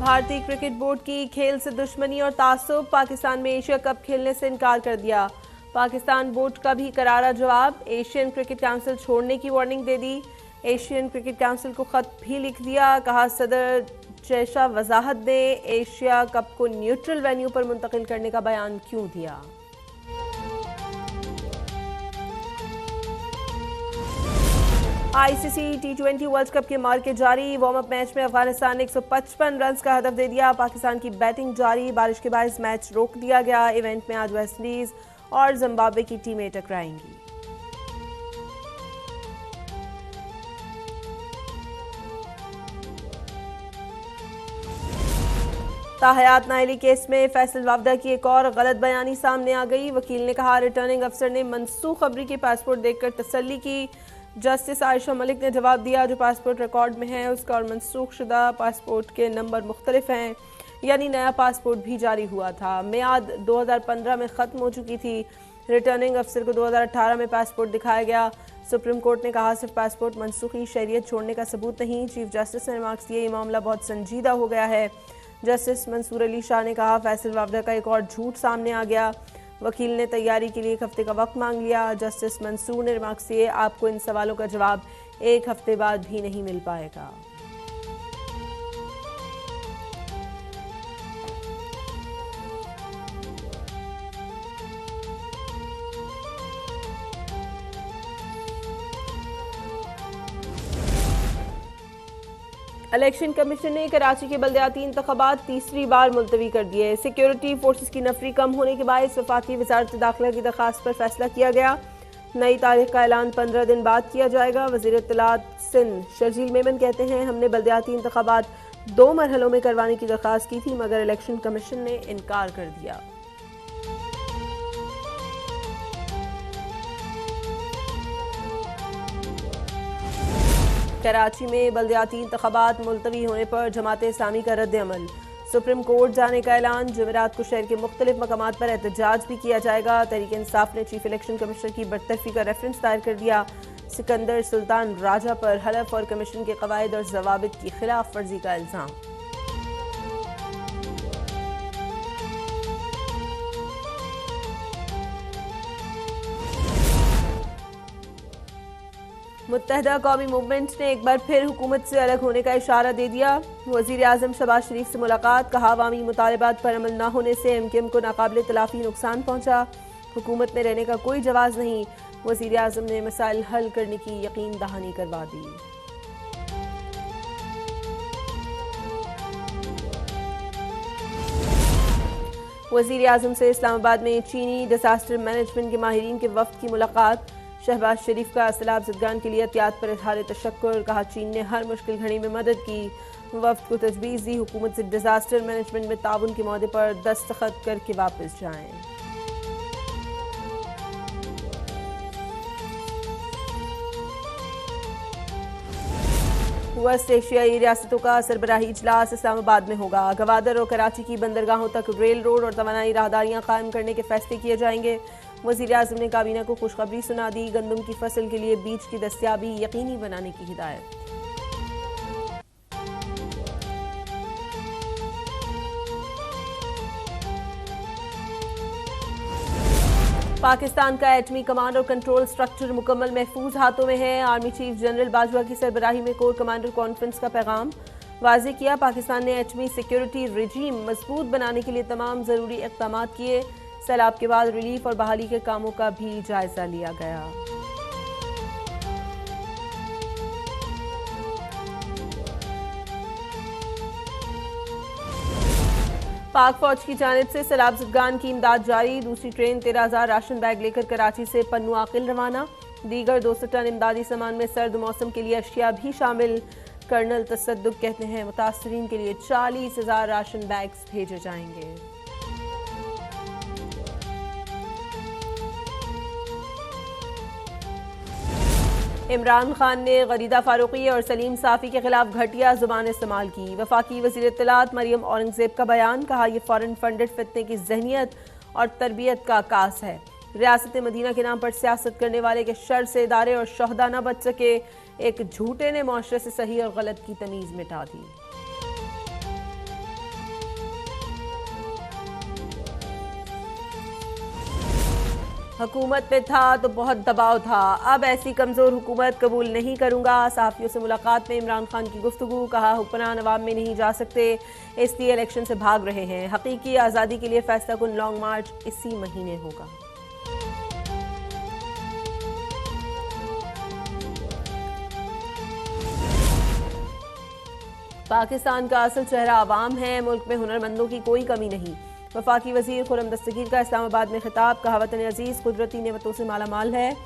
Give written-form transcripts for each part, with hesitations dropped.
भारतीय cricket board की खेल से दुश्मनी और तासुब, पाकिस्तान में एशिया कप खेलने से इनकार कर दिया। पाकिस्तान बोर्ड का भी करारा जवाब, एशियन क्रिकेट काउंसिल छोड़ने की वार्निंग दे दी। एशियन क्रिकेट काउंसिल को खत भी लिख दिया, कहा सदर जैशा वजाहत दें, एशिया कप को न्यूट्रल वेन्यू पर मुंतकिल करने का बयान क्यों दिया। आईसीसी टी20 वर्ल्ड कप के मार्के जारी, वार्म अप मैच में अफगानिस्तान ने 155 रन का हदफ दे दिया। पाकिस्तान की बैटिंग जारी, बारिश के बायस मैच रोक दिया गया। इवेंट में आज वेस्टइंडीज और जिम्बाब्वे की टीमें टकराएंगी। ताहयात नाअहली केस में फैसल वावदा की एक और गलत बयानी सामने आ गई। वकील ने कहा रिटर्निंग अफसर ने मनसूख खबरी के पासपोर्ट देखकर तसल्ली की। जस्टिस आयशा मलिक ने जवाब दिया, जो पासपोर्ट रिकॉर्ड में है उसका और मनसूख शुदा पासपोर्ट के नंबर मुख्तलिफ हैं, यानी नया पासपोर्ट भी जारी हुआ था। मियाद 2015 में ख़त्म हो चुकी थी। रिटर्निंग अफसर को 2018 में पासपोर्ट दिखाया गया। सुप्रीम कोर्ट ने कहा सिर्फ पासपोर्ट मनसूखी शरीयत छोड़ने का सबूत नहीं। चीफ जस्टिस ने रिमार्क्स दिए, ये मामला बहुत संजीदा हो गया है। जस्टिस मंसूर अली शाह ने कहा फैसल वावदा का एक और झूठ सामने आ गया। वकील ने तैयारी के लिए 1 हफ्ते का वक्त मांग लिया। जस्टिस मंसूर ने रिमार्क्स दिए, आपको इन सवालों का जवाब 1 हफ्ते बाद भी नहीं मिल पाएगा। इलेक्शन कमीशन ने कराची के बल्दियाती इंतखाबात तीसरी बार मुलतवी कर दिए। सिक्योरिटी फोर्सेस की नफरी कम होने के बायस वफाकी वजारत दाखिला की दरखास्त पर फैसला किया गया। नई तारीख का ऐलान 15 दिन बाद किया जाएगा। वज़ीर इत्तलात सिंध शर्जील मेमन कहते हैं, हमने बल्दियाती इंतखाबात 2 मरहलों में करवाने की दरखास्त की थी, मगर इलेक्शन कमीशन ने इनकार कर दिया। कराची में बल्दियाती इंतखाबात मुलतवी होने पर जमात इस्लामी का रद्द अमल, सुप्रीम कोर्ट जाने का ऐलान। जुमेरात को शहर के मुख्तलिफ मकामात पर एहतजाज भी किया जाएगा। तहरीक इंसाफ ने चीफ इलेक्शन कमिश्नर की बरतरफी का रेफरेंस दायर कर दिया। सिकंदर सुल्तान राजा पर हलफ और कमीशन के कवायद और जवाबित की खिलाफ वर्जी का इल्जाम। मुत्तहदा कौमी मूवमेंट ने एक बार फिर हुकूमत से अलग होने का इशारा दे दिया। वज़ीर आज़म शहबाज शरीफ से मुलाकात, कहा अवामी मुतालबात पर अमल न होने से MKM को नाकाबिल तलाफी नुकसान पहुंचा। हुकूमत में रहने का कोई जवाज़ नहीं। वज़ीर आज़म ने मसाइल हल करने की यकीन दहानी करवा दी। वज़ीर आज़म से इस्लामाबाद में चीनी डिजास्टर मैनेजमेंट के माहिरीन के वफ्द की मुलाकात। शहबाज शरीफ का सैलाब ज़दगान के लिए एहतियात पर इज़हार तशक्कुर, कहा चीन ने हर मुश्किल घड़ी में मदद की। वफ्द को तजवीज़ दी हुकूमत से डिजास्टर मैनेजमेंट में ताउन के मौदे पर दस्तखत करके वापस जाएं। वेस्ट एशियाई रियासतों का सरबराही इजलास इस्लामाबाद में होगा। गवादर और कराची की बंदरगाहों तक रेल रोड और तवानाई राहदारियां कायम करने के फैसले किए जाएंगे। वज़ीर आज़म ने काबीना को खुशखबरी सुना दी, गंदम की फसल के लिए बीज की दस्तियाबी यकीनी बनाने की हिदायत। पाकिस्तान का एटमी कमांड और कंट्रोल स्ट्रक्चर मुकम्मल महफूज हाथों में है। आर्मी चीफ जनरल बाजवा की सरबराही में कोर कमांडर कॉन्फ्रेंस का पैगाम वाज़ेह किया। पाकिस्तान ने एटमी सिक्योरिटी रिजीम मजबूत बनाने के लिए तमाम ज़रूरी इक़दाम किए। सैलाब के बाद रिलीफ और बहाली के कामों का भी जायजा लिया गया। पाक फौज की जानिब से सैलाब ज़दगान की इमदाद जारी। दूसरी ट्रेन 13,000 राशन बैग लेकर कराची से पन्नू आकिल रवाना। दीगर 200 टन इमदादी सामान में सर्द मौसम के लिए अशिया भी शामिल। कर्नल तसद्दुक कहते हैं मुतासरीन के लिए 40,000 राशन बैग्स भेजे जाएंगे। इमरान खान ने गरीदा फारूकी और सलीम साफ़ी के खिलाफ घटिया जुबान इस्तेमाल की। वफाकी वज़ीर इत्तलात मरियम औरंगज़ेब का बयान, कहा यह फॉरेन फंडेड फितने की जहनियत और तरबियत का आकाश है। रियासत मदीना के नाम पर सियासत करने वाले के शर से इदारे और शोहदा न बच सके। एक झूठे ने मुआशरे से सही और गलत की तमीज़ मिटा दी। हुकूमत में था तो बहुत दबाव था, अब ऐसी कमजोर हुकूमत कबूल नहीं करूंगा। सहाफियों से मुलाकात में इमरान खान की गुफ्तगू, कहा हुक्मरान अवाम में नहीं जा सकते इसलिए इलेक्शन से भाग रहे हैं। हकीकी आज़ादी के लिए फैसला कुन लॉन्ग मार्च इसी महीने होगा। पाकिस्तान का असल चेहरा अवाम है, मुल्क में हुनरमंदों की कोई कमी नहीं। वफाकी वजीर खुर्रम दस्तगीर का इस्लामाबाद में खिताब, कहा वतन अजीज कुदरती नेमतों से मालामाल है,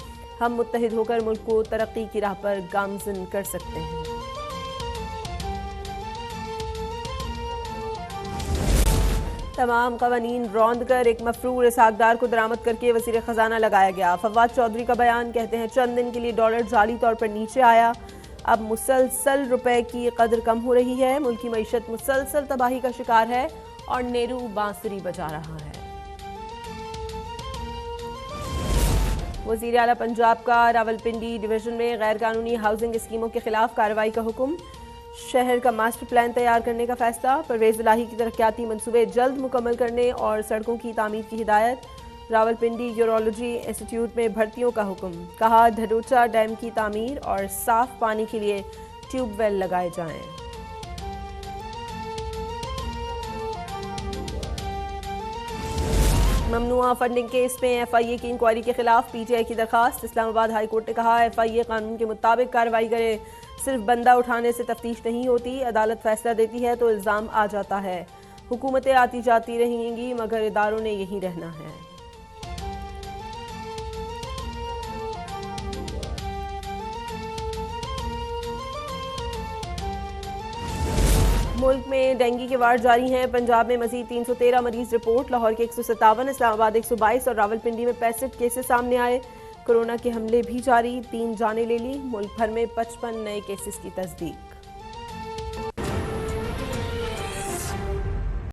हम मुत्तहिद होकर मुल्क को तरक्की की राह पर गामजन कर सकते हैं। तमाम कवानीन रौंद कर एक मफरूर इसहाकदार को दरामद करके वजीर खजाना लगाया गया। फवाद चौधरी का बयान, कहते हैं चंद दिन के लिए डॉलर जाली तौर पर नीचे आया, अब मुसलसल रुपए की कदर कम हो रही है, मुल्क की मईशत मुसलसल तबाही का शिकार है और नेहरू बांसुरी बजा रहा है। वजीर आला पंजाब का रावलपिंडी डिवीजन में गैर कानूनी हाउसिंग स्कीमों के खिलाफ कार्रवाई का हुक्म, शहर का मास्टर प्लान तैयार करने का फैसला, परवेज इलाही की तरक्याती मंसूबे जल्द मुकम्मल करने और सड़कों की तामीर की हिदायत। रावलपिंडी यूरोलॉजी इंस्टीट्यूट में भर्तियों का हुक्म, कहा धडोचा डैम की तामीर और साफ पानी के लिए ट्यूबवेल लगाए जाएं। ममनुआ फंडिंग केस में एफआईए की इंक्वायरी के खिलाफ पीटीआई की दरखास्त, इस्लामाबाद हाई कोर्ट ने कहा एफआईए कानून के मुताबिक कार्रवाई करे, सिर्फ बंदा उठाने से तफ्तीश नहीं होती, अदालत फैसला देती है तो इल्जाम आ जाता है। हुकूमतें आती जाती रहेंगी मगर इदारों ने यहीं रहना है। मुल्क में डेंगू के वार जारी हैं, पंजाब में मजीद 313 मरीज रिपोर्ट, लाहौर के 157, इस्लामाबाद 122 और रावलपिंडी में 65 केसेस सामने आए। कोरोना के हमले भी जारी, 3 जानें ले ली, मुल्क भर में 55 नए केसेस की तस्दीक।